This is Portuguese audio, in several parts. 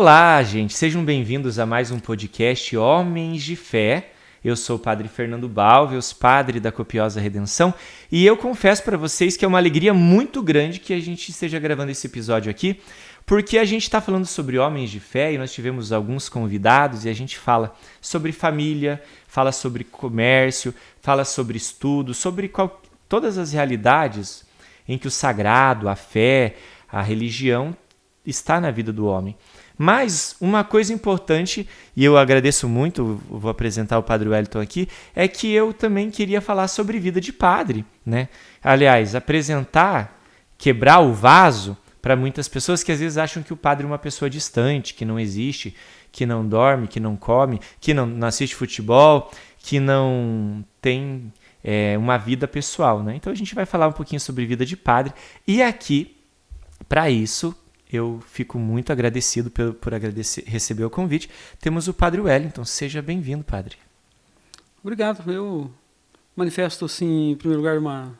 Olá, gente, sejam bem-vindos a mais um podcast Homens de Fé. Eu sou o Padre Fernando Balves, padre da Copiosa Redenção, e eu confesso para vocês que é uma alegria muito grande que a gente esteja gravando esse episódio aqui, porque a gente está falando sobre homens de fé e nós tivemos alguns convidados e a gente fala sobre família, fala sobre comércio, fala sobre estudo, sobre todas as realidades em que o sagrado, a fé, a religião está na vida do homem. Mas uma coisa importante, e eu agradeço muito, vou apresentar o Padre Wellington aqui, é que eu também queria falar sobre vida de padre, né? Aliás, quebrar o vaso para muitas pessoas que às vezes acham que o padre é uma pessoa distante, que não existe, que não dorme, que não come, que não assiste futebol, que não tem uma vida pessoal, né? Então a gente vai falar um pouquinho sobre vida de padre, e aqui, para isso, eu fico muito agradecido por receber o convite. Temos o Padre Wellington. Seja bem-vindo, Padre. Obrigado. Eu manifesto, assim, em primeiro lugar, uma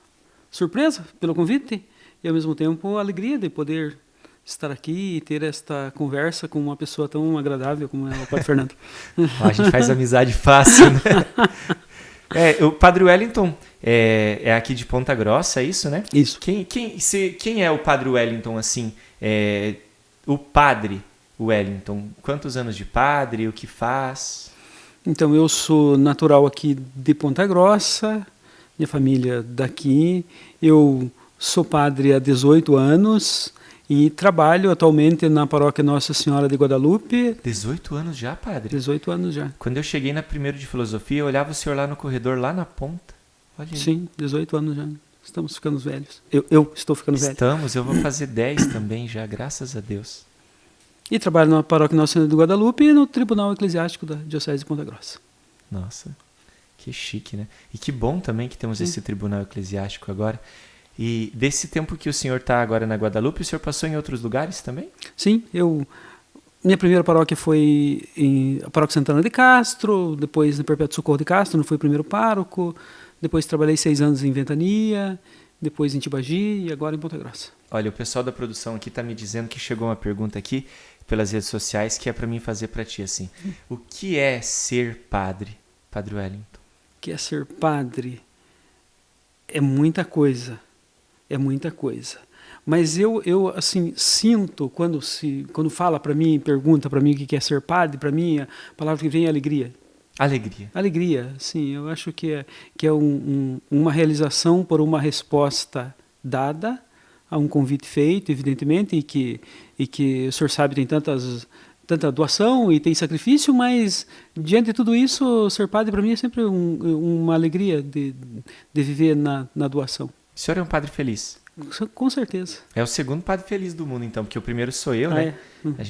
surpresa pelo convite e, ao mesmo tempo, a alegria de poder estar aqui e ter esta conversa com uma pessoa tão agradável como é o Padre Fernando. A gente faz amizade fácil, né? O Padre Wellington é aqui de Ponta Grossa, é isso, né? Isso. Quem é o Padre Wellington, assim? O Padre Wellington, quantos anos de padre, o que faz? Então, eu sou natural aqui de Ponta Grossa, minha família daqui. Eu sou padre há 18 anos e trabalho atualmente na paróquia Nossa Senhora de Guadalupe. 18 anos já, padre? 18 anos já. Quando eu cheguei na primeira de filosofia, eu olhava o senhor lá no corredor, lá na ponta. Olha aí. Sim, 18 anos já. Estamos ficando velhos. Eu estou ficando velho. Eu vou fazer 10 também já, graças a Deus. E trabalho na paróquia Nossa Senhora de Guadalupe e no Tribunal Eclesiástico da Diocese de Ponta Grossa. Nossa, que chique, né? E que bom também que temos esse Tribunal Eclesiástico agora. E desse tempo que o senhor está agora na Guadalupe, o senhor passou em outros lugares também? Sim, minha primeira paróquia foi a Paróquia Santana de Castro, depois na Perpétuo Socorro de Castro, não fui o primeiro pároco. Depois trabalhei 6 anos em Ventania, depois em Tibagi e agora em Ponta Grossa. Olha, o pessoal da produção aqui está me dizendo que chegou uma pergunta aqui pelas redes sociais que é para mim fazer para ti assim. O que é ser padre, Padre Wellington? O que é ser padre? É muita coisa, Mas eu assim, sinto quando fala para mim, pergunta para mim o que é ser padre, para mim a palavra que vem é alegria. Alegria, sim. Eu acho que é uma realização por uma resposta dada a um convite feito, evidentemente, e que o senhor sabe tem tanta doação e tem sacrifício, mas diante de tudo isso, ser padre para mim é sempre uma alegria de viver na doação. O senhor é um padre feliz? Com certeza. É o segundo padre feliz do mundo, então, porque o primeiro sou eu, né?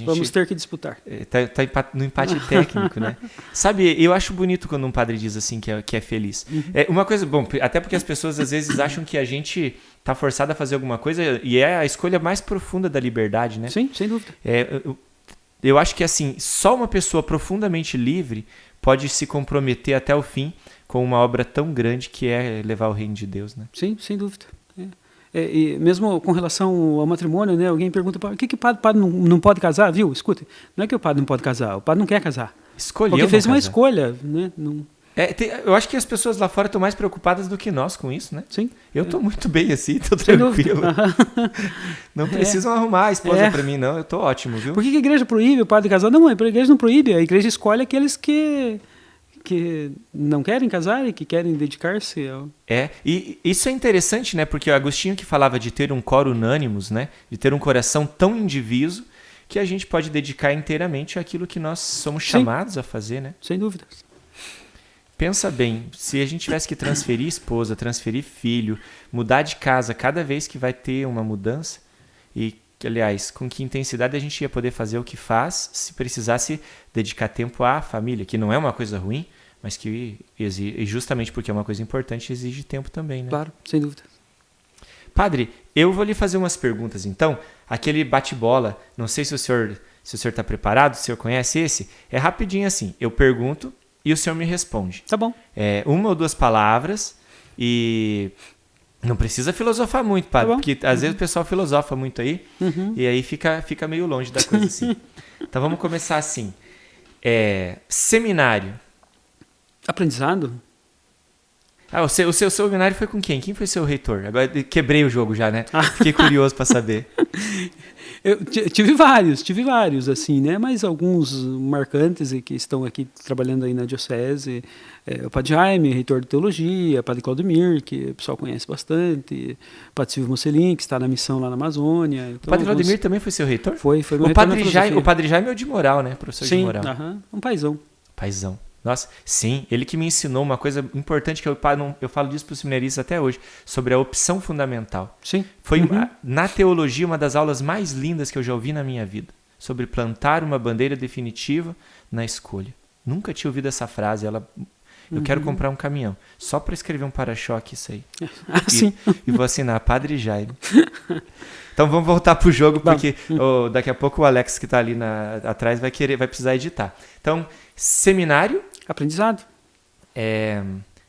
Vamos ter que disputar. Tá no empate técnico, né? Sabe, eu acho bonito quando um padre diz assim que é feliz. Uma coisa, bom, até porque as pessoas às vezes acham que a gente tá forçado a fazer alguma coisa e é a escolha mais profunda da liberdade, né? Sim, sem dúvida. Eu acho que assim, só uma pessoa profundamente livre pode se comprometer até o fim com uma obra tão grande que é levar o reino de Deus, né? Sim, sem dúvida. E mesmo com relação ao matrimônio, né, alguém pergunta, por que padre não pode casar? Viu? Escute, não é que o padre não pode casar, o padre não quer casar. Escolheu porque fez não uma casar. Escolha, né? Eu acho que as pessoas lá fora estão mais preocupadas do que nós com isso, né? Sim. Eu estou muito bem assim, estou tranquilo. Não precisam arrumar a esposa para mim, não. Eu estou ótimo, viu? Por que a igreja proíbe o padre casar? Não, a igreja não proíbe. A igreja escolhe aqueles que não querem casar e que querem dedicar-se ao... E isso é interessante, né? Porque o Agostinho que falava de ter um cor unânimos, né? De ter um coração tão indiviso que a gente pode dedicar inteiramente àquilo que nós somos chamados a fazer, né? Sem dúvida. Pensa bem, se a gente tivesse que transferir esposa, transferir filho, mudar de casa cada vez que vai ter uma mudança, e, aliás, com que intensidade a gente ia poder fazer o que faz se precisasse dedicar tempo à família, que não é uma coisa ruim, mas que justamente porque é uma coisa importante, exige tempo também, né? Claro, sem dúvida. Padre, eu vou lhe fazer umas perguntas, então. Aquele bate-bola, não sei se o senhor está preparado, se o senhor conhece esse, é rapidinho assim, eu pergunto e o senhor me responde. Tá bom. 1 ou 2 palavras e Não precisa filosofar muito, padre, porque às vezes o pessoal filosofa muito aí, e aí fica meio longe da coisa assim. Então vamos começar assim. Seminário. Aprendizado? O seu seminário foi com quem? Quem foi seu reitor? Agora quebrei o jogo já, né? Fiquei curioso para saber. Eu tive vários, assim, né? Mas alguns marcantes e que estão aqui trabalhando aí na diocese. O Padre Jaime, reitor de teologia, Padre Claudemir, que o pessoal conhece bastante, Padre Silvio Mocelin, que está na missão lá na Amazônia. Então, o Padre Claudemir também foi seu reitor? Foi meu reitor na filosofia. O Padre Jaime é o de moral, né? Professor de moral. Um paizão. Paizão. Nossa, sim, ele que me ensinou uma coisa importante que eu falo disso para os seminaristas até hoje, sobre a opção fundamental. Sim. Foi, na teologia, uma das aulas mais lindas que eu já ouvi na minha vida, sobre plantar uma bandeira definitiva na escolha. Nunca tinha ouvido essa frase, eu quero comprar um caminhão, só para escrever um para-choque isso aí. Sim. E vou assinar Padre Jaime. Então vamos voltar pro jogo, porque daqui a pouco o Alex que está ali atrás vai precisar editar. Então, seminário. Aprendizado.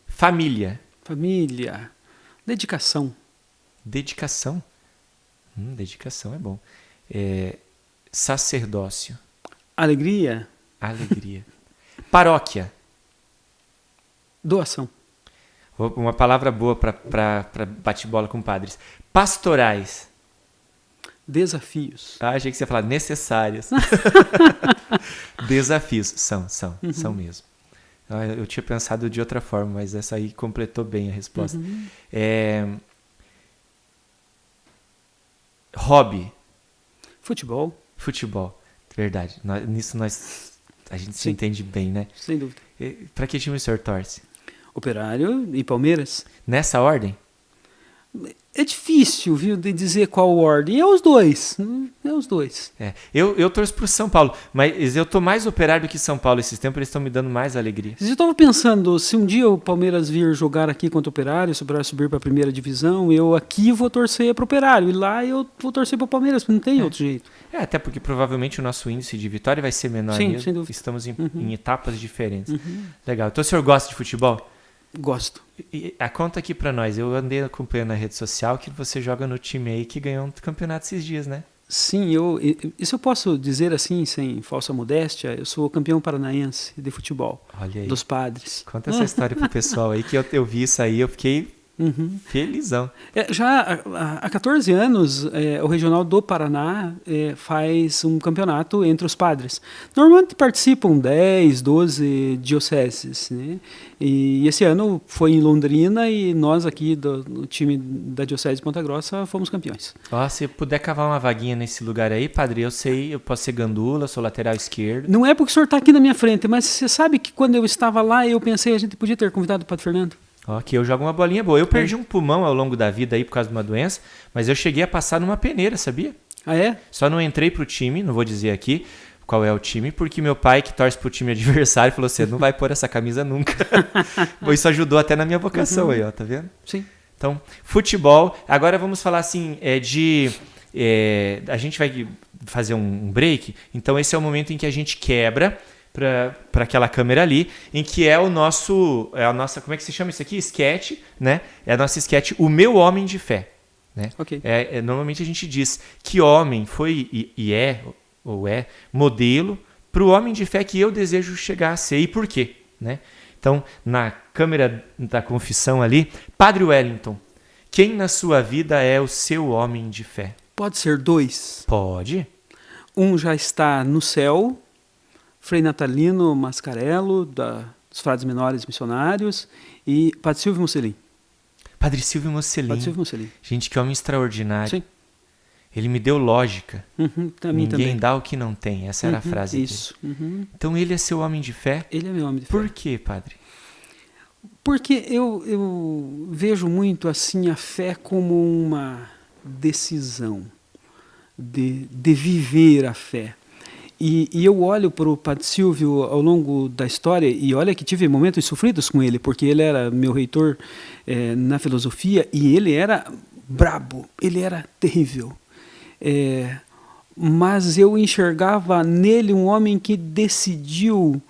Família. Família. Dedicação. Dedicação. Dedicação é bom. Sacerdócio. Alegria. Alegria. Paróquia. Doação. Uma palavra boa para bate-bola com padres. Pastorais. Desafios. Achei que você ia falar necessárias. Desafios. São mesmo. Eu tinha pensado de outra forma, mas essa aí completou bem a resposta. Hobby. Futebol. Verdade. Nisso a gente se entende bem, né? Sem dúvida. Para que time o senhor torce? Operário e Palmeiras. Nessa ordem? É difícil, viu, de dizer qual ordem. É os dois. Eu torço pro São Paulo, mas eu tô mais Operário do que São Paulo esses tempos, eles estão me dando mais alegria. Eu estava pensando, se um dia o Palmeiras vir jogar aqui contra o Operário, se o Operário subir para a primeira divisão, eu aqui vou torcer para o Operário, e lá eu vou torcer para o Palmeiras, porque não tem outro jeito. Até porque provavelmente o nosso índice de vitória vai ser menor. Sim, mesmo. sem dúvida. Estamos em etapas diferentes. Legal. Então o senhor gosta de futebol? Gosto. Conta aqui pra nós, eu andei acompanhando na rede social que você joga no time aí que ganhou um campeonato esses dias, né? Sim, isso eu posso dizer assim, sem falsa modéstia, eu sou campeão paranaense de futebol. Olha aí. Dos padres. Conta essa história pro pessoal aí, que eu vi isso aí, eu fiquei felizão. Já há 14 anos, o Regional do Paraná faz um campeonato entre os padres. Normalmente participam 10, 12 dioceses, né? E esse ano foi em Londrina e nós aqui do time da Diocese de Ponta Grossa fomos campeões. Se puder cavar uma vaguinha nesse lugar aí, padre, eu posso ser gandula, sou lateral esquerdo. Não é porque o senhor está aqui na minha frente, mas você sabe que quando eu estava lá, eu pensei a gente podia ter convidado o padre Fernando. Que eu jogo uma bolinha boa. Eu perdi um pulmão ao longo da vida aí por causa de uma doença, mas eu cheguei a passar numa peneira, sabia? Ah, é? Só não entrei pro time, não vou dizer aqui qual é o time, porque meu pai, que torce pro time adversário, falou assim, não vai pôr essa camisa nunca. Isso ajudou até na minha vocação aí, tá vendo? Sim. Então, futebol. Agora vamos falar assim, a gente vai fazer um break, então esse é o momento em que a gente quebra para aquela câmera ali, em que é a nossa, como é que se chama isso aqui? Sketch, né? É a nossa sketch, O Meu Homem de Fé. Né? Okay. Normalmente a gente diz que homem foi e é modelo para o homem de fé que eu desejo chegar a ser. E por quê? Né? Então, na câmera da confissão ali, Padre Wellington, quem na sua vida é o seu homem de fé? Pode ser 2. Pode. Um já está no céu, Frei Natalino Mascarello, dos Frades Menores Missionários, e Padre Silvio Mocelin. Padre Silvio Mocelin. Gente, que homem extraordinário. Sim. Ele me deu lógica. Ninguém também dá o que não tem. Essa era a frase dele. Isso. Então ele é seu homem de fé? Ele é meu homem de fé. Por quê, padre? Porque eu vejo muito assim a fé como uma decisão de viver a fé. E eu olho para o Padre Silvio ao longo da história, e olha que tive momentos sofridos com ele, porque ele era meu reitor na filosofia, e ele era brabo, ele era terrível. Mas eu enxergava nele um homem que decidiu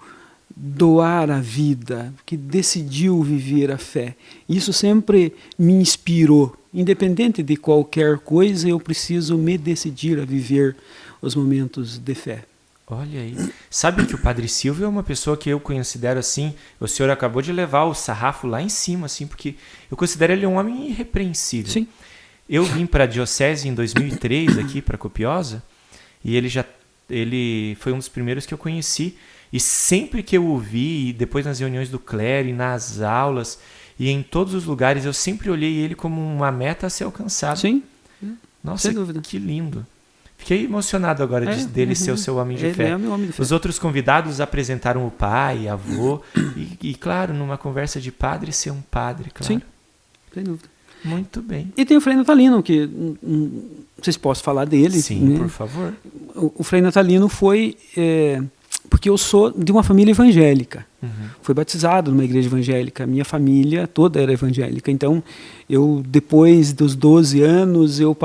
doar a vida, que decidiu viver a fé. Isso sempre me inspirou. Independente de qualquer coisa, eu preciso me decidir a viver os momentos de fé. Olha aí. Sabe que o Padre Silvio é uma pessoa que eu considero assim, o senhor acabou de levar o sarrafo lá em cima, assim, porque eu considero ele um homem irrepreensível. Sim. Eu vim para a diocese em 2003, aqui para Copiosa, e ele foi um dos primeiros que eu conheci, e sempre que eu o vi, e depois nas reuniões do clero, e nas aulas, e em todos os lugares, eu sempre olhei ele como uma meta a ser alcançada. Sim. Nossa, sem dúvida. Que lindo. Fiquei emocionado agora dele ser o seu homem de fé. Ele é meu homem de fé. Os outros convidados apresentaram o pai, avô, e claro, numa conversa de padre, ser um padre, claro. Sim, sem dúvida. Muito bem. E tem o Frei Natalino, que não sei se posso falar dele. Sim, né? Por favor. O Frei Natalino foi... porque eu sou de uma família evangélica. Fui batizado numa igreja evangélica. Minha família toda era evangélica. Então, eu depois dos 12 anos, eu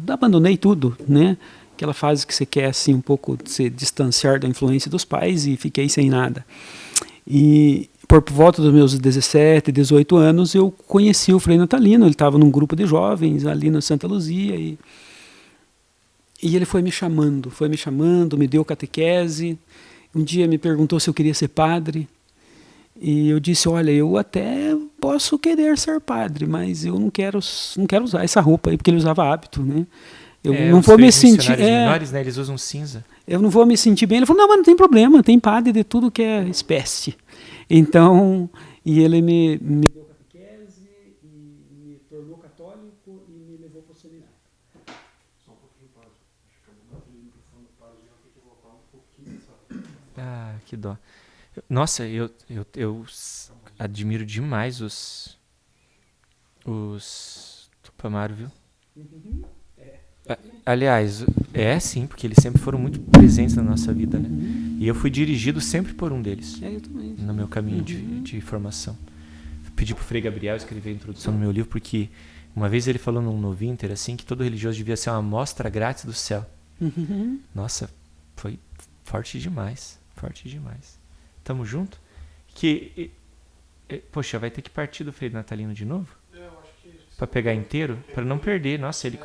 abandonei tudo, né? Aquela fase que você quer assim um pouco se distanciar da influência dos pais, e fiquei sem nada. E por volta dos meus 17, 18 anos, eu conheci o Frei Natalino. Ele estava num grupo de jovens ali na Santa Luzia, e ele foi me chamando, me deu catequese. Um dia me perguntou se eu queria ser padre, e eu disse, olha, eu até posso querer ser padre, mas eu não quero usar essa roupa aí, porque ele usava hábito, né? Eu não vou me sentir... menores, né? Eles usam cinza. Eu não vou me sentir bem. Ele falou, não, mas não tem problema, tem padre de tudo que é espécie. Então, e ele me deu catequese, e me tornou católico, e me levou para o seminário. Só um pouquinho, padre. Acho que a boca do microfone do padre já tem que voltar um pouquinho, sabe? Ah, que dó. Nossa, eu admiro demais os Tupamaro, viu? Aliás, sim, porque eles sempre foram muito presentes na nossa vida, né? E eu fui dirigido sempre por um deles, eu também. no meu caminho de formação. Pedi pro Frei Gabriel escrever a introdução no meu livro, porque uma vez ele falou no Winter, assim, que todo religioso devia ser uma amostra grátis do céu. Nossa, foi forte demais. Tamo junto? Poxa, vai ter que partir do Frei Natalino de novo? Pra pegar inteiro? Pra não perder. Nossa, ele...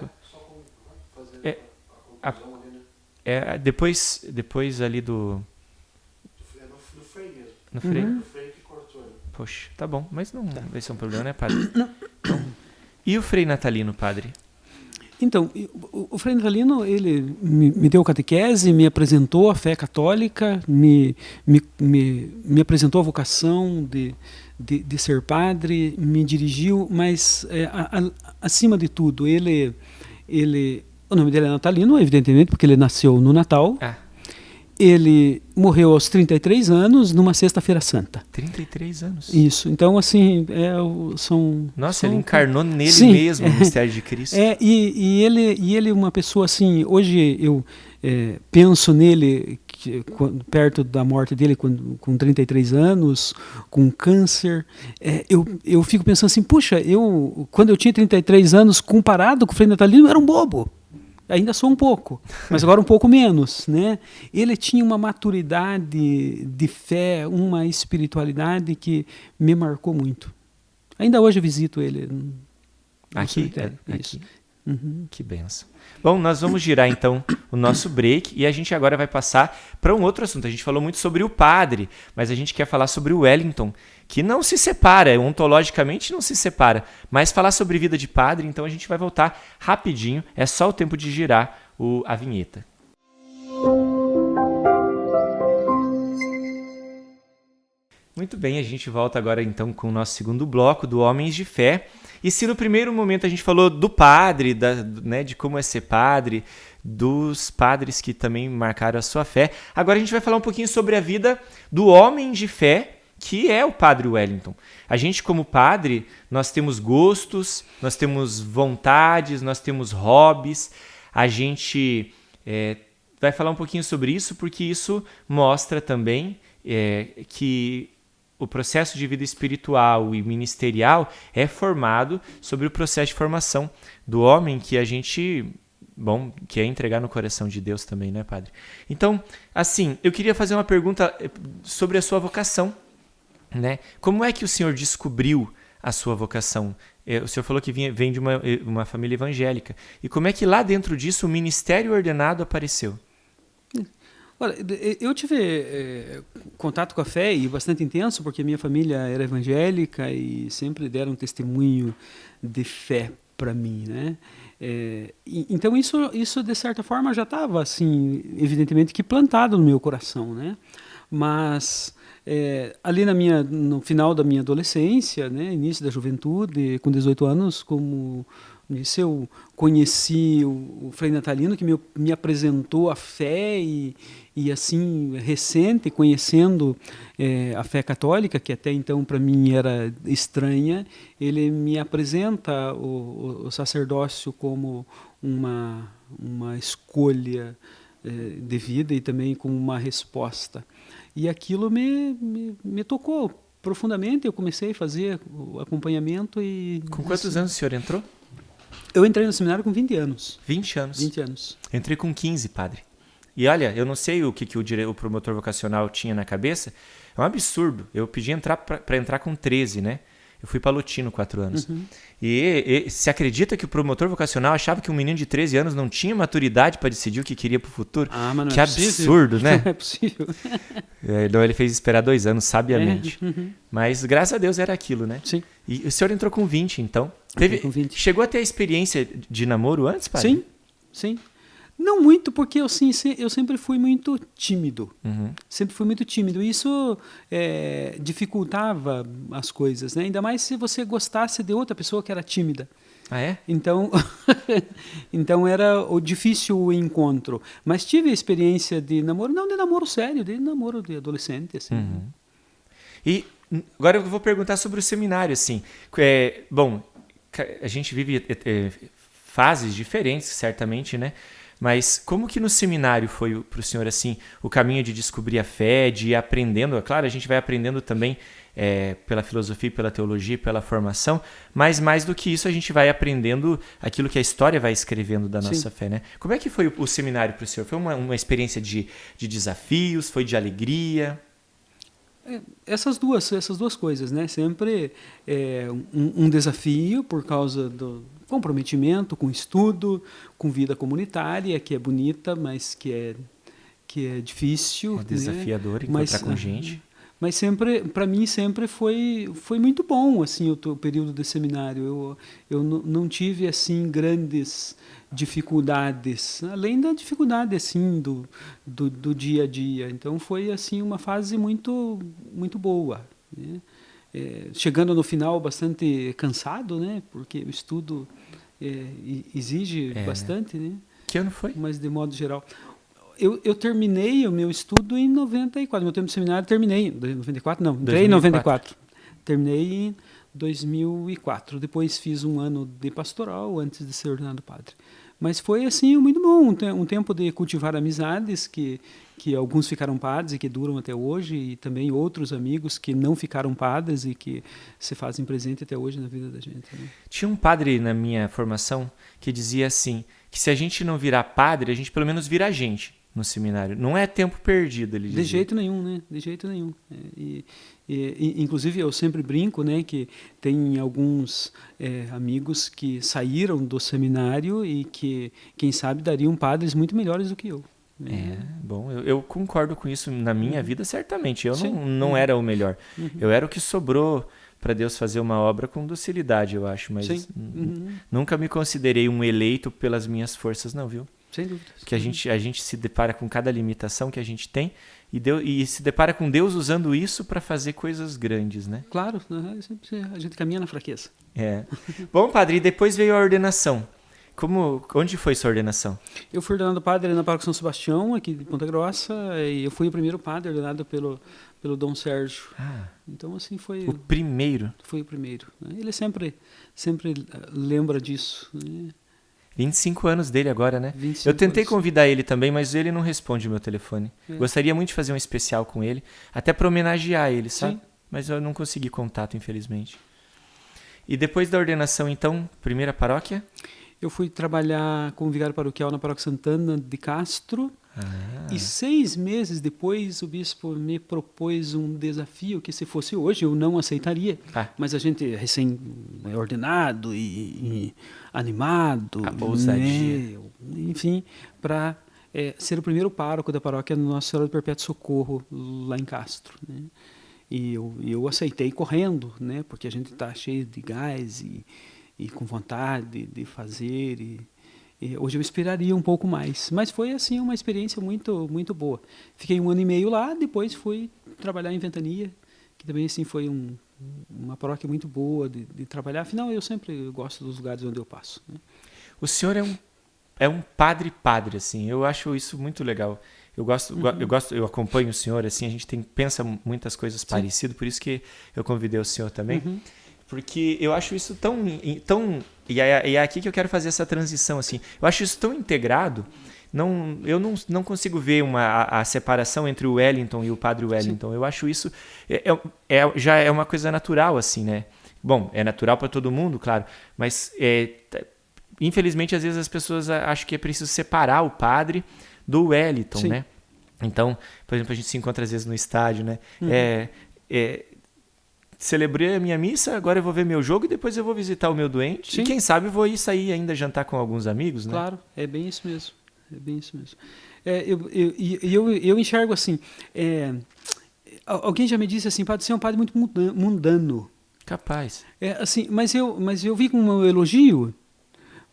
Depois ali do... No Frei mesmo. No Frei? No Frei que cortou ele. Poxa, tá bom. Mas não vai ser um problema, né, padre? Não. E o Frei Natalino, padre? Então, o Frei Natalino, ele me deu catequese, me apresentou a fé católica, me apresentou a vocação de ser padre, me dirigiu, mas acima de tudo, o nome dele é Natalino, evidentemente, porque ele nasceu no Natal. Ele morreu aos 33 anos, numa sexta-feira santa. 33 anos? Isso. Então, assim, Nossa, ele encarnou nele mesmo o mistério de Cristo. E ele é uma pessoa, assim, hoje eu penso nele, perto da morte dele, com 33 anos, com câncer, eu fico pensando assim, puxa, quando eu tinha 33 anos, comparado com o Frei Natalino, eu era um bobo. Ainda sou um pouco, mas agora um pouco menos, né? Ele tinha uma maturidade de fé, uma espiritualidade que me marcou muito. Ainda hoje eu visito ele no cemitério. Isso. Que benção. Bom, nós vamos girar então o nosso break, e a gente agora vai passar para um outro assunto. A gente falou muito sobre o padre, mas a gente quer falar sobre o Wellington, que não se separa, ontologicamente não se separa, mas falar sobre vida de padre, então a gente vai voltar rapidinho, é só o tempo de girar a vinheta. Muito bem, a gente volta agora então com o nosso segundo bloco do Homens de Fé. E se no primeiro momento a gente falou do padre, de como é ser padre, dos padres que também marcaram a sua fé, agora a gente vai falar um pouquinho sobre a vida do homem de fé, que é o Padre Wellington. A gente, como padre, nós temos gostos, nós temos vontades, nós temos hobbies. A gente vai falar um pouquinho sobre isso, porque isso mostra também que o processo de vida espiritual e ministerial é formado sobre o processo de formação do homem, que a gente, que é entregar no coração de Deus também, né, padre? Então, assim, eu queria fazer uma pergunta sobre a sua vocação, né? Como é que o senhor descobriu a sua vocação? O senhor falou que vem de uma família evangélica. E como é que lá dentro disso o ministério ordenado apareceu? Olha, eu tive contato com a fé e bastante intenso, porque minha família era evangélica e sempre deram um testemunho de fé para mim, né? Então isso de certa forma já estava assim, evidentemente que plantado no meu coração, né? Mas ali no final da minha adolescência, né, início da juventude, com 18 anos, como disse, eu conheci o Frei Natalino, que me apresentou a fé e assim, recente, conhecendo a fé católica, que até então para mim era estranha, ele me apresenta o sacerdócio como uma escolha de vida e também como uma resposta. E aquilo me tocou profundamente, eu comecei a fazer o acompanhamento e... Com quantos anos o senhor entrou? Eu entrei no seminário com 20 anos. 20 anos? 20 anos. Entrei com 15, padre. E olha, eu não sei o que o promotor vocacional tinha na cabeça, é um absurdo. Eu pedi para entrar com 13, né? Eu fui palotino 4 anos. Uhum. E se acredita que o promotor vocacional achava que um menino de 13 anos não tinha maturidade para decidir o que queria para o futuro? Mas não que absurdo, né? Não é possível. Então ele fez esperar 2 anos, sabiamente. Uhum. Mas graças a Deus era aquilo, né? Sim. E o senhor entrou com 20, então. Com 20. Chegou a ter a experiência de namoro antes, padre? Sim. Não muito, porque eu sempre fui muito tímido. Uhum. Sempre fui muito tímido. E isso dificultava as coisas, né? Ainda mais se você gostasse de outra pessoa que era tímida. Ah, é? Então era difícil o encontro. Mas tive a experiência de namoro, não de namoro sério, de namoro de adolescente. Assim. Uhum. E agora eu vou perguntar sobre o seminário. Assim. Bom, a gente vive fases diferentes, certamente, né? Mas como que no seminário foi para o senhor assim, o caminho de descobrir a fé, de ir aprendendo? Claro, a gente vai aprendendo também pela filosofia, pela teologia, pela formação, mas mais do que isso a gente vai aprendendo aquilo que a história vai escrevendo da nossa fé, né? Como é que foi o seminário para o senhor? Foi uma experiência de desafios? Foi de alegria? Essas duas coisas, né? Sempre um desafio por causa do comprometimento com estudo, com vida comunitária, que é bonita, mas que é difícil. É desafiador, né? Encontrar com gente. Mas sempre, para mim, sempre foi muito bom assim o período de seminário. Eu não tive assim grandes dificuldades, além da dificuldade assim do dia a dia. Então foi assim uma fase muito boa, né? Chegando no final bastante cansado, né? Porque o estudo exige bastante, né? Que ano foi? Mas de modo geral, eu terminei o meu estudo em 94. Meu tempo de seminário terminei em 94, não, entrei em 94. Terminei em 2004. Depois fiz um ano de pastoral antes de ser ordenado padre. Mas foi assim muito bom, um tempo de cultivar amizades que alguns ficaram padres e que duram até hoje, e também outros amigos que não ficaram padres e que se fazem presente até hoje na vida da gente, né? Tinha um padre na minha formação que dizia assim, que se a gente não virar padre, a gente pelo menos vira gente no seminário. Não é tempo perdido, ele dizia. De jeito nenhum, né? De jeito nenhum. Inclusive, eu sempre brinco, né, que tem alguns amigos que saíram do seminário e que, quem sabe, dariam padres muito melhores do que eu. Bom, eu concordo com isso na minha vida, certamente. Eu Sim. não era o melhor. Eu era o que sobrou para Deus fazer uma obra com docilidade, eu acho. Mas nunca me considerei um eleito pelas minhas forças, não, viu? Sem dúvida. Que a gente se depara com cada limitação que a gente tem e se depara com Deus usando isso para fazer coisas grandes, né? Claro, a gente caminha na fraqueza. Bom, padre, e depois veio a ordenação. Onde foi sua ordenação? Eu fui ordenado padre na Paróquia São Sebastião, aqui de Ponta Grossa, e eu fui o primeiro padre ordenado pelo Dom Sérgio. Então, assim, foi... O primeiro? Foi o primeiro. Ele sempre lembra disso, né? 25 anos dele agora, né? 25 eu tentei anos. Convidar ele também, mas ele não responde o meu telefone. Gostaria muito de fazer um especial com ele, até para homenagear ele, sabe? Sim. Mas eu não consegui contato, infelizmente. E depois da ordenação, então, primeira paróquia? Eu fui trabalhar como vigário paroquial na Paróquia Santana de Castro. E 6 meses depois, o bispo me propôs um desafio que, se fosse hoje, eu não aceitaria. Mas a gente é recém-ordenado e animado. A ousadia. Né? Enfim, para ser o primeiro pároco da paróquia Nossa Senhora do Perpétuo Socorro, lá em Castro. Né? E eu aceitei correndo, né? Porque a gente está cheio de gás e com vontade de fazer. E hoje eu esperaria um pouco mais. Mas foi assim uma experiência muito, muito boa. Fiquei 1 ano e meio lá, depois fui trabalhar em Ventania, que também assim, foi uma paróquia muito boa de trabalhar. Afinal, eu sempre gosto dos lugares onde eu passo. Né? O senhor é um padre, assim. Eu acho isso muito legal. Eu acompanho o senhor, assim, a gente pensa muitas coisas parecidas, por isso que eu convidei o senhor também. Porque eu acho isso tão e é aqui que eu quero fazer essa transição, assim. Eu acho isso tão integrado, eu não consigo ver a separação entre o Wellington e o padre Wellington. Eu acho isso já é uma coisa natural, assim, né? Bom, é natural para todo mundo, claro, mas infelizmente às vezes as pessoas acham que é preciso separar o padre do Wellington, né? Então, por exemplo, a gente se encontra às vezes no estádio, né? Celebrei a minha missa, agora eu vou ver meu jogo e depois eu vou visitar o meu doente. Sim. E quem sabe eu vou sair ainda jantar com alguns amigos, né? Claro, é bem isso mesmo. Eu enxergo assim, alguém já me disse assim, padre, você é um padre muito mundano. Capaz. Assim, mas eu vi como um elogio,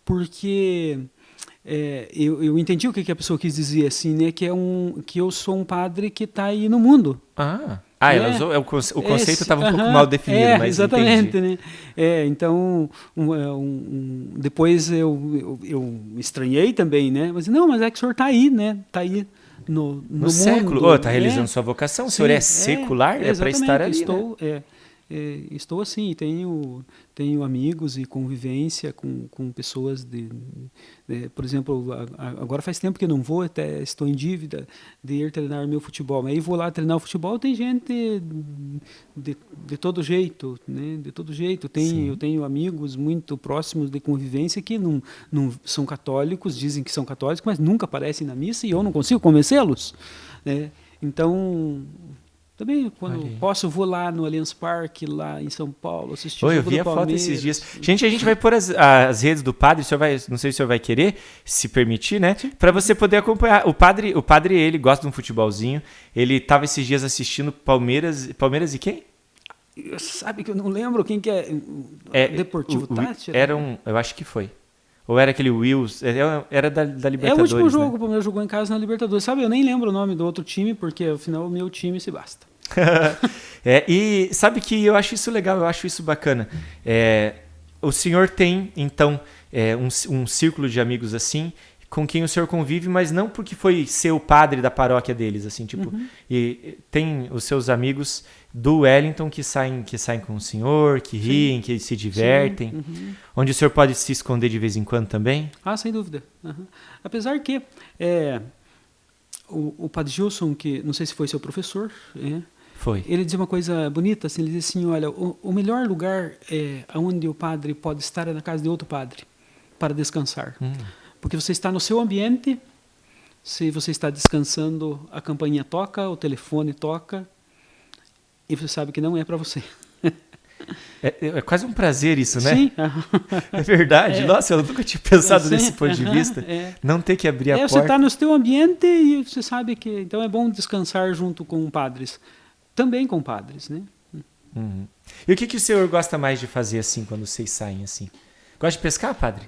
porque eu entendi o que a pessoa quis dizer, assim, né? Que eu sou um padre que está aí no mundo. Ela usou, o conceito estava um pouco mal definido, mas exatamente, entendi. Né? Então, depois eu estranhei também, né? Mas é que o senhor está aí, né? Está aí no século. mundo. Está realizando sua vocação. O senhor é secular, é para estar ali, estou, né? Estou assim, tenho amigos e convivência com pessoas por exemplo, agora faz tempo que eu não vou, até estou em dívida de ir treinar meu futebol, mas aí vou lá treinar o futebol, tem gente de todo jeito, né? De todo jeito. Eu tenho amigos muito próximos de convivência que não são católicos, dizem que são católicos, mas nunca aparecem na missa e eu não consigo convencê-los, né? Então, também, quando posso, vou lá no Allianz Parque, lá em São Paulo, assistir o jogo do Palmeiras. Eu vi a foto esses dias. Gente, a gente vai pôr as redes do padre, não sei se o senhor vai querer, se permitir, né? Para você poder acompanhar. O padre, ele gosta de um futebolzinho. Ele estava esses dias assistindo Palmeiras e quem? Sabe que eu não lembro quem que Deportivo Táchira? Eu acho que foi. Ou era aquele Wills, era da Libertadores. É o último jogo, né? O Palmeiras jogou em casa na Libertadores. Sabe, eu nem lembro o nome do outro time, porque afinal o meu time se basta. E sabe que eu acho isso legal, eu acho isso bacana. O senhor tem, então, um círculo de amigos assim, com quem o senhor convive, mas não porque foi ser o padre da paróquia deles, assim, tipo, e tem os seus amigos do Wellington que saem com o senhor, que riem, que se divertem, onde o senhor pode se esconder de vez em quando também? Sem dúvida. Apesar que o padre Gilson, que não sei se foi seu professor, foi. Ele dizia uma coisa bonita, assim, ele dizia assim, olha, o melhor lugar onde o padre pode estar é na casa de outro padre, para descansar. Porque você está no seu ambiente, se você está descansando, a campainha toca, o telefone toca, e você sabe que não é para você. É quase um prazer isso, né? Sim. É verdade. Nossa, eu nunca tinha pensado desse ponto de vista. Não ter que abrir a porta. Você está no seu ambiente e você sabe que... Então é bom descansar junto com padres. Também com padres, né? E o que o senhor gosta mais de fazer assim, quando vocês saem assim? Gosta de pescar, padre?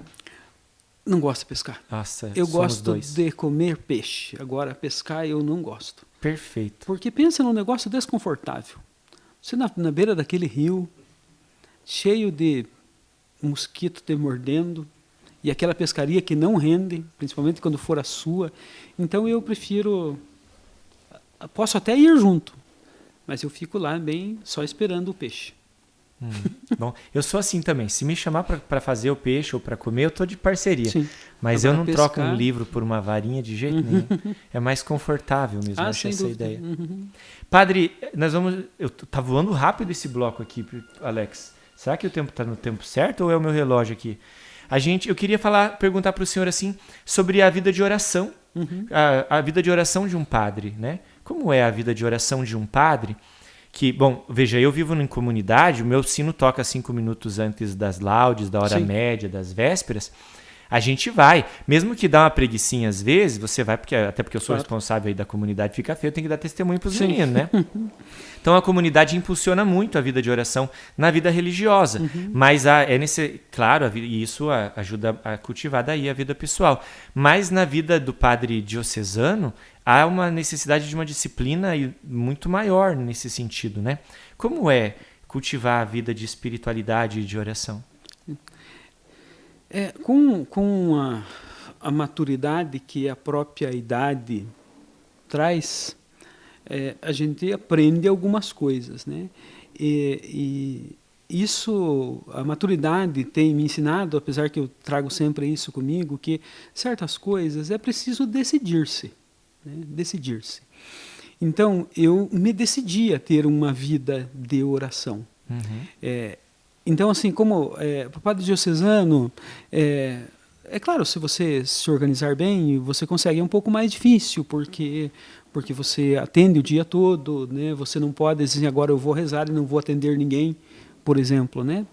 Não gosto de pescar. Nossa, eu gosto de comer peixe. Agora, pescar eu não gosto. Perfeito. Porque pensa num negócio desconfortável. Você na beira daquele rio, cheio de mosquito te mordendo, e aquela pescaria que não rende, principalmente quando for a sua. Então eu prefiro... Posso até ir junto, mas eu fico lá bem só esperando o peixe. Bom, eu sou assim também. Se me chamar para fazer o peixe ou para comer, eu estou de parceria. Sim. Mas agora, eu não troco um livro por uma varinha de jeito nenhum. É mais confortável mesmo, acho essa ideia. Padre, tá voando rápido esse bloco aqui, Alex. Será que o tempo está no tempo certo ou é o meu relógio aqui? Eu queria perguntar para o senhor assim sobre a vida de oração A vida de oração de um padre, né? Como é a vida de oração de um padre? Que, bom, veja, eu vivo em comunidade, o meu sino toca 5 minutos antes das laudes, da hora média, das vésperas. A gente vai, mesmo que dá uma preguicinha às vezes, você vai, até porque eu sou responsável aí da comunidade Fica Feio, eu tenho que dar testemunho para os meninos, né? Então a comunidade impulsiona muito a vida de oração na vida religiosa, mas claro, isso ajuda a cultivar daí a vida pessoal. Mas na vida do padre diocesano, há uma necessidade de uma disciplina muito maior nesse sentido, né? Como é cultivar a vida de espiritualidade e de oração? Com a maturidade que a própria idade traz, a gente aprende algumas coisas, né? E isso, a maturidade tem me ensinado, apesar que eu trago sempre isso comigo, que certas coisas é preciso decidir-se, né? Decidir-se. Então, eu me decidi a ter uma vida de oração. Então, assim, como para o padre diocesano, é claro, se você se organizar bem, você consegue, é um pouco mais difícil, porque você atende o dia todo, né? Você não pode dizer, agora eu vou rezar e não vou atender ninguém, por exemplo, né?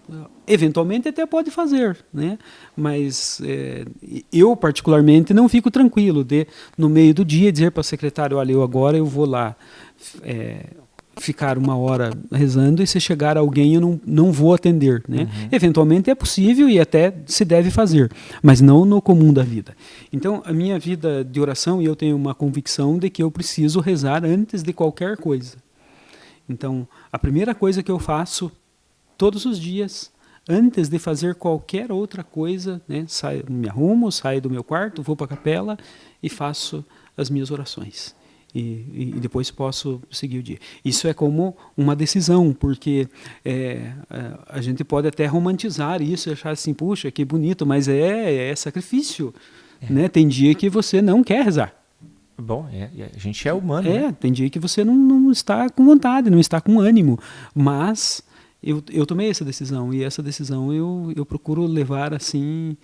Eventualmente até pode fazer, né? Mas eu, particularmente, não fico tranquilo de, no meio do dia, dizer para a secretária, olha, agora eu vou lá ficar 1 hora rezando e se chegar alguém eu não vou atender, né? Eventualmente é possível e até se deve fazer, mas não no comum da vida. Então, a minha vida de oração, e eu tenho uma convicção de que eu preciso rezar antes de qualquer coisa. Então, a primeira coisa que eu faço todos os dias, antes de fazer qualquer outra coisa, né, me arrumo, saio do meu quarto, vou para a capela e faço as minhas orações. E depois posso seguir o dia. Isso é como uma decisão, porque a gente pode até romantizar isso e achar assim, puxa, que bonito, mas é sacrifício. Né? Tem dia que você não quer rezar. Bom, a gente é humano. Né? Tem dia que você não está com vontade, não está com ânimo, mas eu tomei essa decisão, e essa decisão eu procuro levar assim...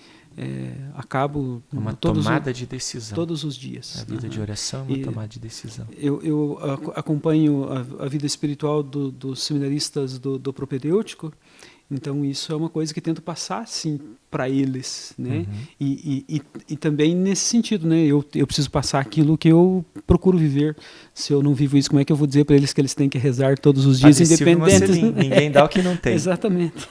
a cabo uma tomada de decisão todos os dias. A vida de oração é uma tomada de decisão. Eu acompanho a vida espiritual dos seminaristas do propedêutico, então isso é uma coisa que tento passar assim para eles, né? E também nesse sentido, né? Eu preciso passar aquilo que eu procuro viver. Se eu não vivo isso, como é que eu vou dizer para eles que eles têm que rezar todos os dias, independentes? Ninguém dá o que não tem. Exatamente.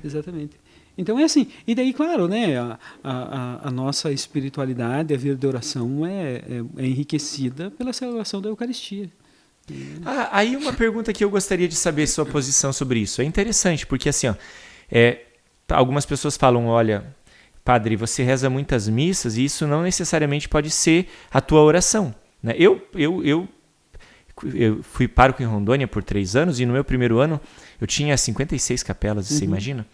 Exatamente. Então é assim, e daí, claro, né, a nossa espiritualidade, a vida de oração é enriquecida pela celebração da Eucaristia. Aí uma pergunta que eu gostaria de saber sua posição sobre isso. É interessante, porque assim, algumas pessoas falam, olha, padre, você reza muitas missas e isso não necessariamente pode ser a tua oração. Né? Eu fui pároco em Rondônia por 3 anos e no meu primeiro ano eu tinha 56 capelas, você imagina?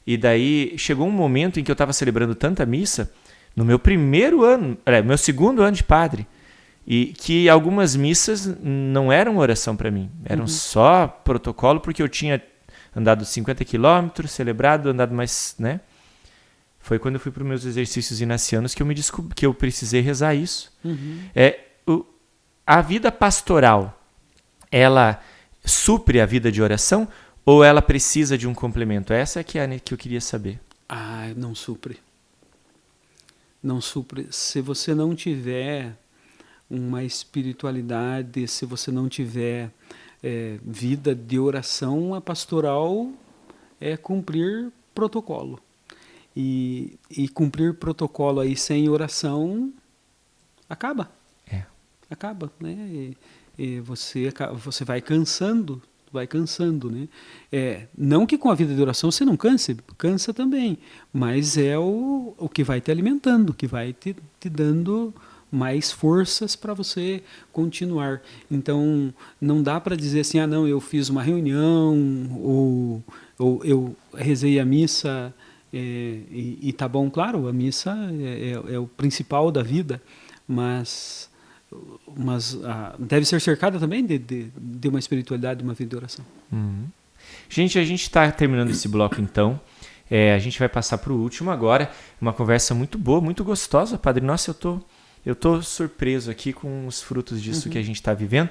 E daí chegou um momento em que eu estava celebrando tanta missa, no meu meu segundo ano de padre, e que algumas missas não eram oração para mim, eram só protocolo, porque eu tinha andado 50 quilômetros, andado mais, né? Foi quando eu fui para os meus exercícios inacianos que eu me descobri que eu precisei rezar isso. A vida pastoral, ela supre a vida de oração? Ou ela precisa de um complemento? Essa é que eu queria saber. Não supre. Não supre. Se você não tiver uma espiritualidade, se você não tiver vida de oração, a pastoral é cumprir protocolo. E cumprir protocolo aí sem oração acaba. Acaba, né? E você vai cansando. Né? Não que com a vida de oração você não cansa também, mas é o que vai te alimentando, que vai te dando mais forças para você continuar. Então, não dá para dizer assim, não, eu fiz uma reunião, ou eu rezei a missa e tá bom. Claro, a missa é o principal da vida, mas deve ser cercada também de uma espiritualidade, de uma vida de oração. Gente, a gente está terminando esse bloco então. A gente vai passar para o último agora. Uma conversa muito boa, muito gostosa, padre. Nossa, eu estou surpreso aqui com os frutos disso que a gente está vivendo.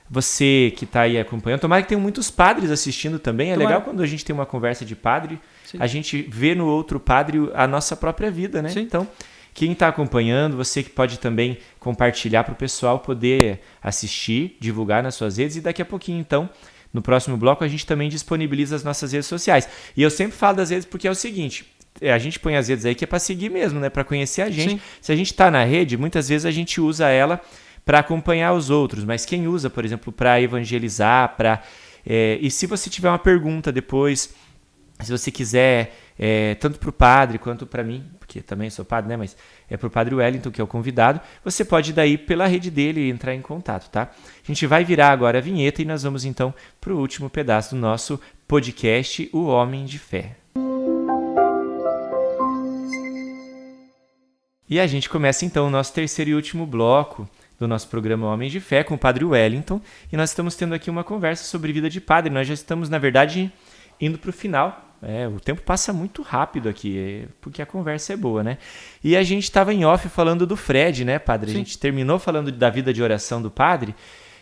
Você que está aí acompanhando, tomara que tenham muitos padres assistindo também. É legal quando a gente tem uma conversa de padre, a gente vê no outro padre a nossa própria vida, né? Sim. Então, quem está acompanhando, você que pode também compartilhar para o pessoal poder assistir, divulgar nas suas redes, e daqui a pouquinho, então, no próximo bloco, a gente também disponibiliza as nossas redes sociais. E eu sempre falo das redes porque é o seguinte, a gente põe as redes aí que é para seguir mesmo, né? Para conhecer a gente. Sim. Se a gente está na rede, muitas vezes a gente usa ela para acompanhar os outros, mas quem usa, por exemplo, para evangelizar, e se você tiver uma pergunta depois, se você quiser, tanto para o padre quanto para mim, porque também sou padre, né? Mas é para o padre Wellington, que é o convidado, você pode daí pela rede dele entrar em contato, tá? A gente vai virar agora a vinheta e nós vamos então para o último pedaço do nosso podcast, O Homem de Fé. E a gente começa então o nosso terceiro e último bloco do nosso programa Homem de Fé com o Padre Wellington, e nós estamos tendo aqui uma conversa sobre vida de padre. Nós já estamos, na verdade, indo para o final. O tempo passa muito rápido aqui, porque a conversa é boa, né? E a gente estava em off falando do Fred, né, padre? Sim. A gente terminou falando da vida de oração do padre,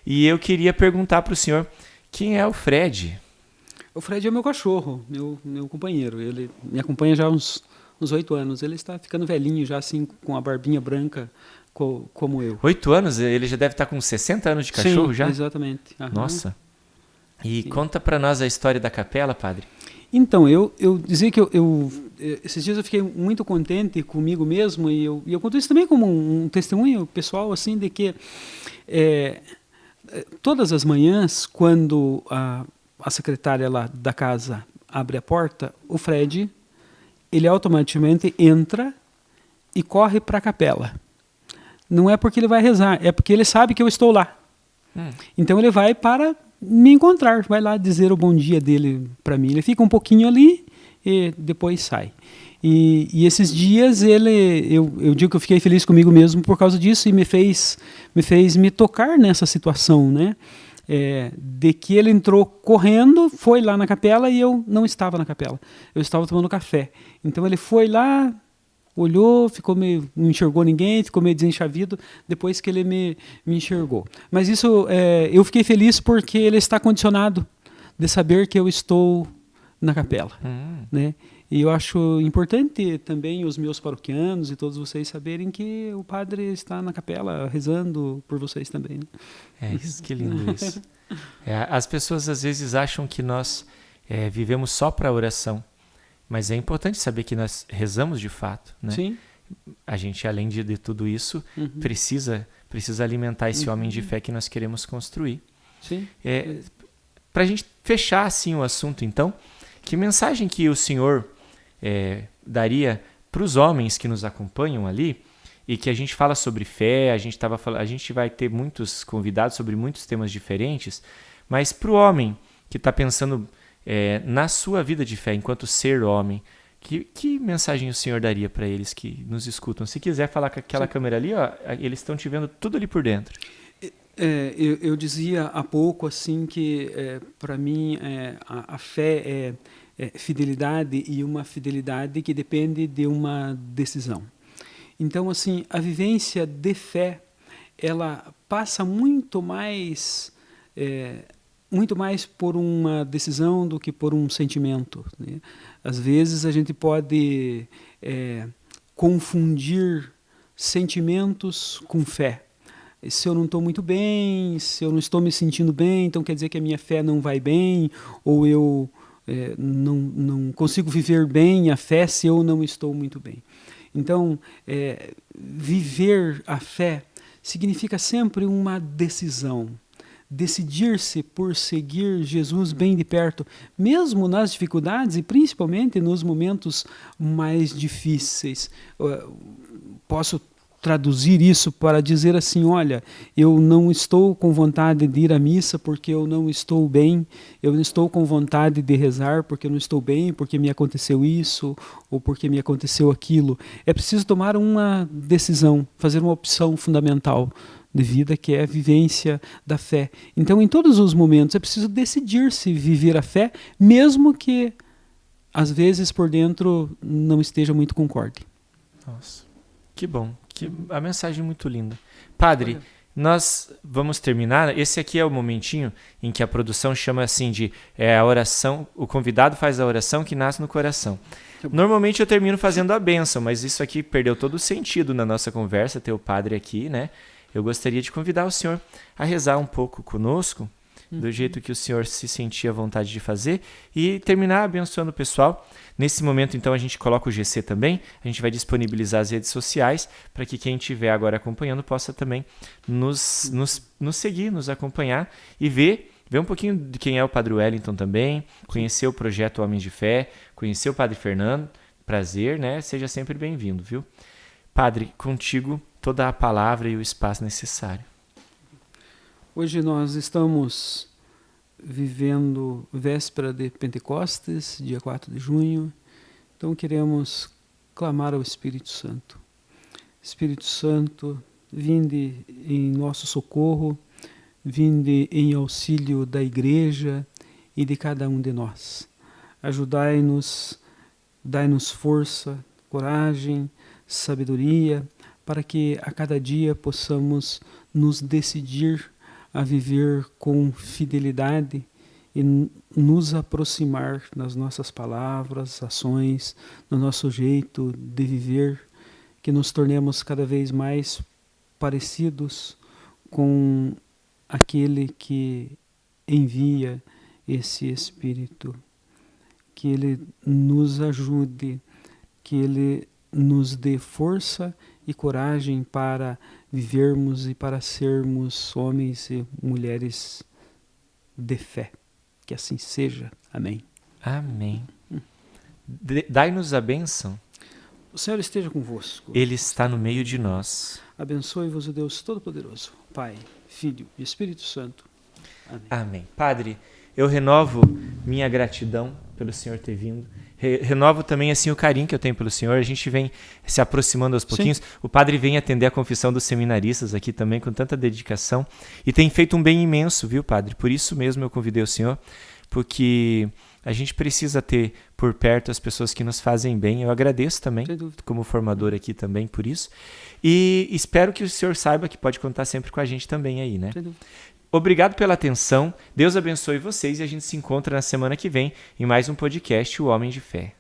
e eu queria perguntar para o senhor, quem é o Fred? O Fred é meu cachorro, meu companheiro. Ele me acompanha já há uns 8 anos. Ele está ficando velhinho já, assim, com a barbinha branca, como eu. 8 anos? Ele já deve estar com 60 anos de cachorro. Sim, já? Exatamente. Aham. Nossa. E conta para nós a história da capela, padre. Então, eu dizia que esses dias eu fiquei muito contente comigo mesmo, e eu conto isso também como um testemunho pessoal, assim, de que todas as manhãs, quando a secretária lá da casa abre a porta, o Fred, ele automaticamente entra e corre para a capela. Não é porque ele vai rezar, é porque ele sabe que eu estou lá. Então ele vai para me encontrar, vai lá dizer o bom dia dele para mim. Ele fica um pouquinho ali e depois sai. E esses dias eu digo que eu fiquei feliz comigo mesmo por causa disso, e me fez me tocar nessa situação, né? De que ele entrou correndo, foi lá na capela e eu não estava na capela. Eu estava tomando café. Então ele foi lá, olhou, não enxergou ninguém, ficou meio desenchavido depois que ele me enxergou. Mas isso, eu fiquei feliz porque ele está condicionado de saber que eu estou na capela, né? E eu acho importante também os meus paroquianos e todos vocês saberem que o padre está na capela rezando por vocês também, né? Isso, que lindo isso. As pessoas às vezes acham que nós vivemos só para a oração, mas é importante saber que nós rezamos de fato, né? Sim. A gente, além de tudo isso, precisa alimentar esse homem de fé que nós queremos construir. Sim. Para a gente fechar assim o assunto, então, que mensagem que o senhor daria para os homens que nos acompanham ali, e que a gente fala sobre fé, a gente vai ter muitos convidados sobre muitos temas diferentes, mas para o homem que está pensando na sua vida de fé, enquanto ser homem, que mensagem o senhor daria para eles que nos escutam? Se quiser falar com aquela câmera ali, ó, eles estão te vendo tudo ali por dentro. Eu dizia há pouco assim que para mim a fé é fidelidade, e uma fidelidade que depende de uma decisão. Então, assim, a vivência de fé, ela passa muito mais por uma decisão do que por um sentimento, né? Às vezes a gente pode confundir sentimentos com fé. Se eu não estou muito bem, se eu não estou me sentindo bem, então quer dizer que a minha fé não vai bem, ou eu não consigo viver bem a fé se eu não estou muito bem. Então, viver a fé significa sempre uma decisão. Decidir-se por seguir Jesus bem de perto, mesmo nas dificuldades e principalmente nos momentos mais difíceis. Posso traduzir isso para dizer assim: olha, eu não estou com vontade de ir à missa porque eu não estou bem, eu não estou com vontade de rezar porque eu não estou bem, porque me aconteceu isso ou porque me aconteceu aquilo. É preciso tomar uma decisão, fazer uma opção fundamental de vida, que é a vivência da fé. Então, em todos os momentos, é preciso decidir-se viver a fé, mesmo que às vezes por dentro não esteja muito concorde. Nossa. Que bom. A mensagem é muito linda. Padre, nós vamos terminar. Esse aqui é o momentinho em que a produção chama assim de a oração. O convidado faz a oração que nasce no coração. Normalmente eu termino fazendo a bênção, mas isso aqui perdeu todo o sentido na nossa conversa, ter o padre aqui, né? Eu gostaria de convidar o senhor a rezar um pouco conosco, do jeito que o senhor se sentia à vontade de fazer, e terminar abençoando o pessoal. Nesse momento, então, a gente coloca o GC também, a gente vai disponibilizar as redes sociais para que quem estiver agora acompanhando possa também nos seguir, nos acompanhar e ver um pouquinho de quem é o Padre Wellington também, conhecer o projeto Homens de Fé, conhecer o Padre Fernando, prazer, né? Seja sempre bem-vindo, viu? Padre, contigo toda a palavra e o espaço necessário. Hoje nós estamos vivendo véspera de Pentecostes, dia 4 de junho, então queremos clamar ao Espírito Santo. Espírito Santo, vinde em nosso socorro, vinde em auxílio da Igreja e de cada um de nós. Ajudai-nos, dai-nos força, coragem, sabedoria, para que a cada dia possamos nos decidir a viver com fidelidade e nos aproximar nas nossas palavras, ações, no nosso jeito de viver, que nos tornemos cada vez mais parecidos com aquele que envia esse Espírito, que Ele nos ajude, que Ele nos dê força e coragem para vivermos e para sermos homens e mulheres de fé. Que assim seja. Amém. Amém. Dai-nos a bênção. O Senhor esteja convosco. Ele está no meio de nós. Abençoe-vos o Deus Todo-Poderoso, Pai, Filho e Espírito Santo. Amém. Amém. Padre, eu renovo minha gratidão pelo Senhor ter vindo. Renovo também assim o carinho que eu tenho pelo Senhor. A gente vem se aproximando aos pouquinhos. Sim. O padre vem atender a confissão dos seminaristas aqui também com tanta dedicação e tem feito um bem imenso, viu, padre? Por isso mesmo eu convidei o senhor, porque a gente precisa ter por perto as pessoas que nos fazem bem. Eu agradeço também, como formador aqui também, por isso. E espero que o senhor saiba que pode contar sempre com a gente também aí, né? Obrigado pela atenção, Deus abençoe vocês e a gente se encontra na semana que vem em mais um podcast, O Homem de Fé.